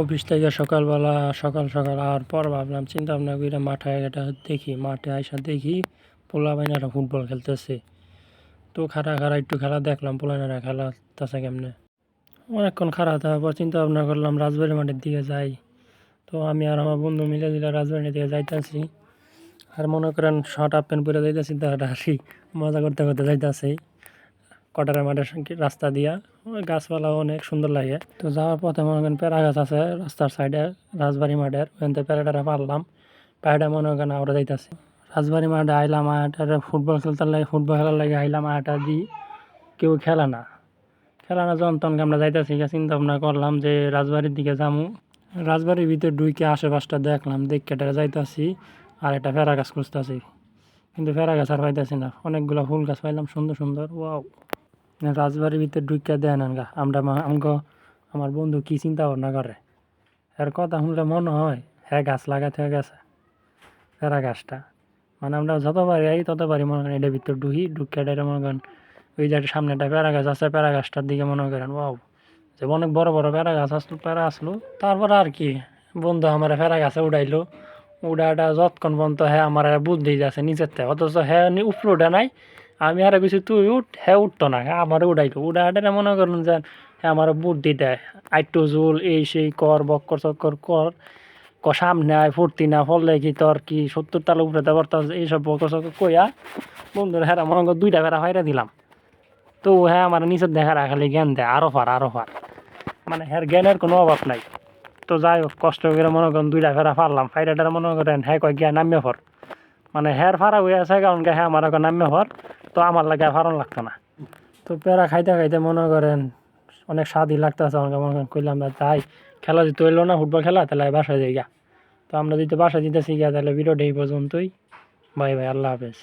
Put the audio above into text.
Office থেকে সকালবেলা সকাল সকাল আওয়ার পর ভাবলাম চিন্তা ভাবনা করে মাঠে এটা দেখি, মাঠে আইসা দেখি পোলাপাইনারা ফুটবল খেলতেছে। তো খাড়া খাড়া একটু খেলা দেখলাম, পোলাপাইনারা খেলাতেছে কেমনে। অনেকক্ষণ খাড়া থাকার পর চিন্তা ভাবনা করলাম রাজবাড়ি মাঠের দিকে যাই। তো আমি আর আমার বন্ধু মিলে দিলে রাজবাড়ির দিকে যাইতেছি। আর মনে করেন শর্ট হাফ প্যান্ট পরে যাইতেছি, তারা হাসি মজা করতে করতে যাইতেছি কটারের মাঠের রাস্তা দিয়া। ওই গাছপালা অনেক সুন্দর লাগে। তো যাওয়ার পথে মনে করেন পেয়ারা গাছ আছে রাস্তার সাইডে, রাজবাড়ি মাঠের ওখান থেকে পেয়ারাটা পারলাম, পায়রা মনে করেন আমরা যাইতেছি রাজবাড়ি মাঠে। আইলাম আয়াটার ফুটবল খেলতে লাগে, ফুটবল খেলার লাগে আইলাম, আয়াটা দিই কেউ খেলে না যখন তখন আমরা যাইতেছি। চিন্তা ভাবনা করলাম যে রাজবাড়ির দিকে যাবো। রাজবাড়ির ভিতরে ঢুকে আশেপাশটা দেখলাম, দেখে যাইতেছি আর একটা পেয়ারা গাছ খুঁজতেছি, কিন্তু পেয়ারা গাছ আর পাইতেছি না। অনেকগুলো ফুল গাছ পাইলাম সুন্দর সুন্দর। ওয়াও, রাজবাড়ির ভিতরে ঢুকে দেন গা আমরা আমার বন্ধু কি চিন্তা ভাবনা করে, এর কথা শুনলে মনে হয় হ্যাঁ গাছ লাগাতে হয়ে গেছে পেয়ারা গাছটা। মানে আমরা যতবারই আই ততবারই মনে করেন এটার ভিতর ঢুকে এটা মনে করেন ওই যে সামনে একটা পেয়ারা গাছ আছে, পেয়ারা গাছটার দিকে মনে করেন ওয়াও, যে অনেক বড় বড় পেয়ারা গাছ আসলো। তারপর আর কি বন্ধু আমার পেয়ারা গাছে উড়াইলো, উড়াটা যতক্ষণ পর্যন্ত হ্যাঁ আমার বুদ্ধি যাচ্ছে নিচের থেকে, অথচ হ্যাঁ উপরে উঠে নাই। আমি আর কিছু তুই উঠ, হ্যাঁ উঠতো না, হ্যাঁ আমার উড়াইলো। উড়াটা মনে করুন যে হ্যাঁ আমার বুদ্ধি দেয়, আইটু জুল এই সেই কর বক্কর চক্কর কর, সামনে আয় ফুর্তি না ফললে কি তোর কি 70 তালা উপরে দেওয়ার এইসব বক্কর চক্কর কইয়া বন্ধুর হ্যাঁ মনে কর 2টা বেড়া হয়রা দিলাম। তো হ্যাঁ আমার নিচের দেখা খালি জ্ঞান দেয় আরো পার, মানে হ্যাঁ জ্ঞানের কোনো অভাব নাই। তো যাই হোক কষ্ট করে মনে করেন 2টা ফেরা ফারলাম, ফাইরাটা মনে করেন হ্যাঁ কয় গিয়া নামিয়ে ফর, মানে হ্যার ফারা হয়ে আছে কারণ হ্যাঁ আমার নামিয়ে ফর, তো আমার লাগে ফারন লাগতো না। তো পেয়ারা খাইতে খাইতে মনে করেন অনেক স্বাদই লাগতেছে আমাকে। মনে করেন কইলাম তাই খেলা যদি হইলো না ফুটবল খেলা, তাহলে বাসায় যাই গা। তো আমরা যদি বাসায় দিতেছি গিয়া, তাহলে ভিডিওটা এই পর্যন্তই। বাই বাই, আল্লাহ হাফেজ।